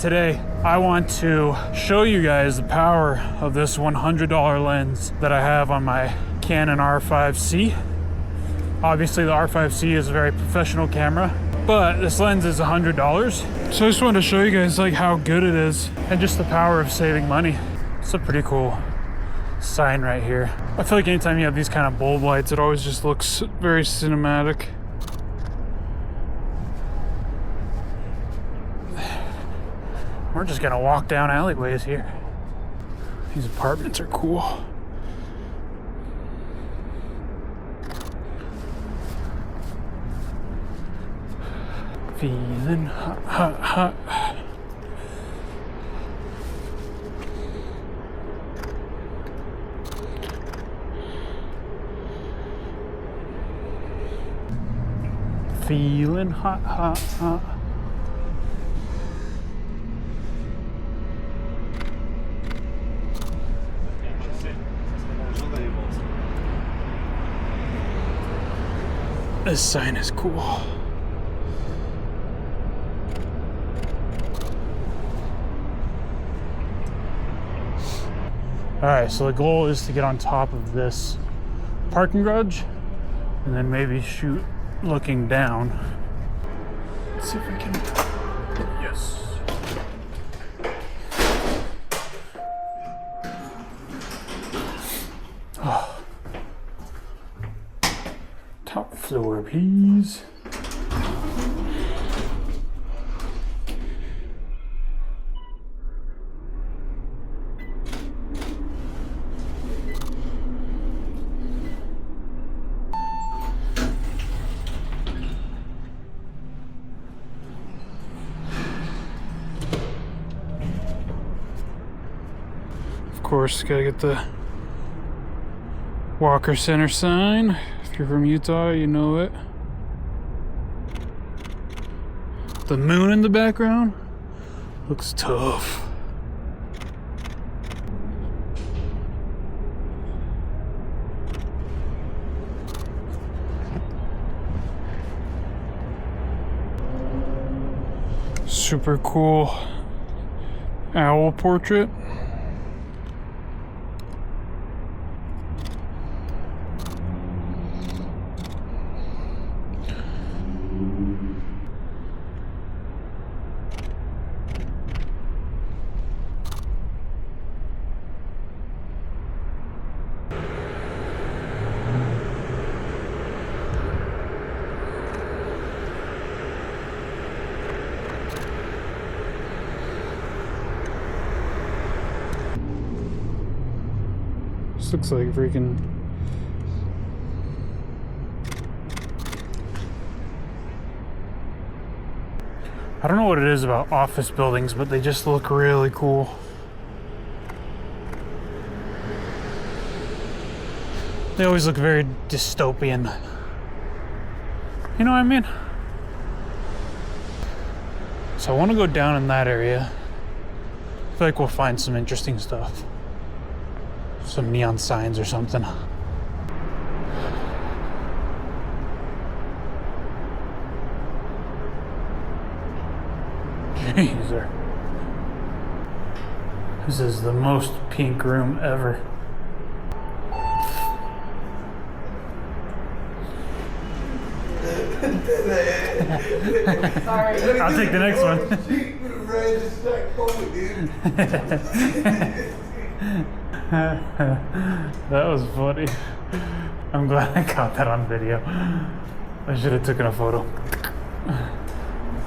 today I want to show you guys the power of this $100 lens that I have on my Canon R5C. Obviously the R5C is a very professional camera, but this lens is $100. So I just wanted to show you guys like how good it is and just the power of saving money. It's a pretty cool sign right here. I feel like anytime you have these kind of bulb lights, it always just looks very cinematic. We're just gonna walk down alleyways here. These apartments are cool. Feeling hot, hot, hot. Feeling hot, hot, hot. This sign is cool. Alright, so the goal is to get on top of this parking garage and then maybe shoot looking down. Let's see if we can. Yes. Oh. Top floor, please. Of course, gotta get the Walker Center sign. If you're from Utah, you know it. The moon in the background looks tough. Super cool owl portrait. This looks like freaking. I don't know what it is about office buildings, but they just look really cool. They always look very dystopian. You know what I mean? So I want to go down in that area. I feel like we'll find some interesting stuff. Some neon signs or something. Jeez. This is the most pink room ever. Sorry. I'll take the next one. That was funny. I'm glad I caught that on video. I should have taken a photo.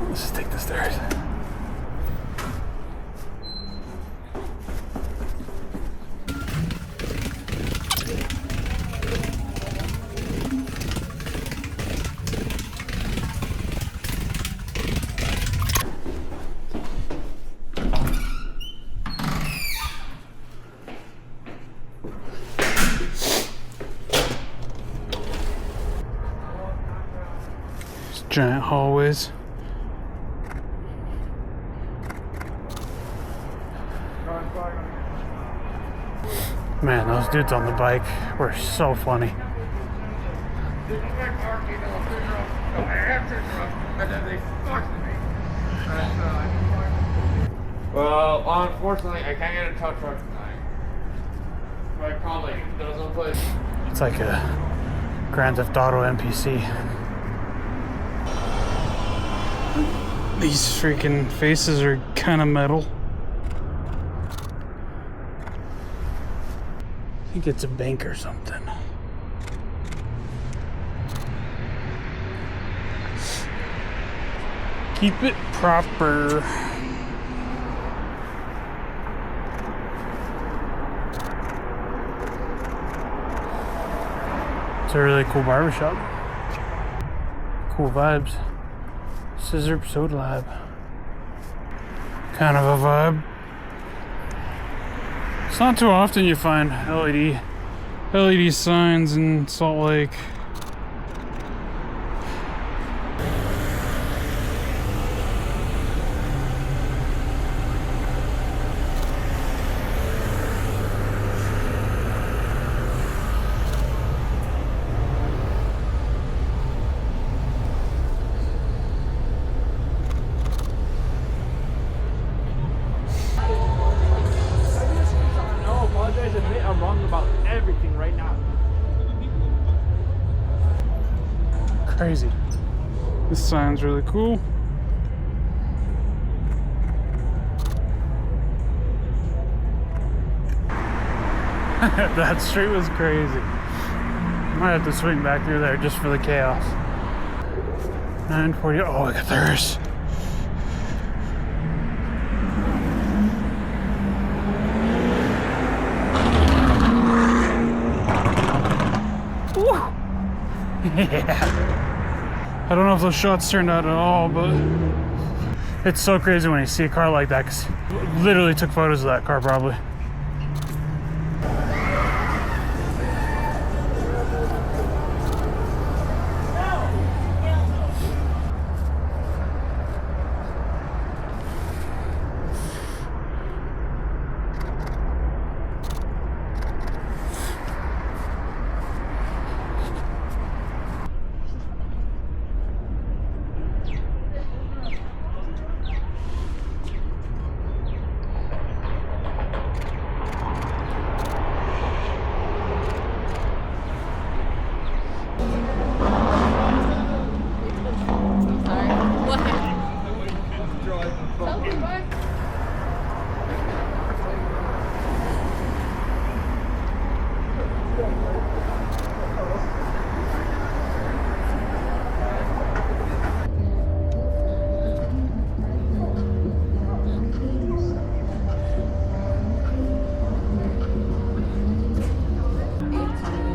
Let's just take the stairs. Giant hallways. Man, those dudes on the bike were so funny. Well, unfortunately, I can't get a tow truck tonight. But I called like a dozen places. It's like a Grand Theft Auto NPC. These freaking faces are kind of metal. I think it's a bank or something. Keep it proper. It's a really cool barbershop. Cool vibes. Scissor Soda Lab. Kind of a vibe. It's not too often you find LED signs in Salt Lake. I'm wrong about everything right now. Crazy. This sign's really cool. That street was crazy. Might have to swing back through there just for the chaos. 940. Oh, look at theirs. Yeah. I don't know if those shots turned out at all, but it's so crazy when you see a car like that, because literally took photos of that car probably.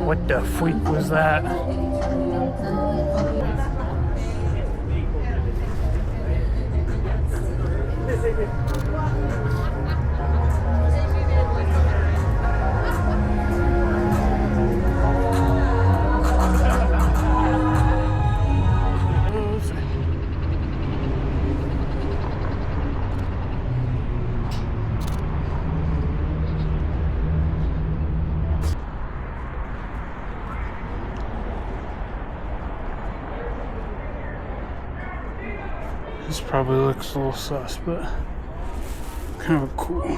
What the freak was that? This probably looks a little sus, but kind of cool.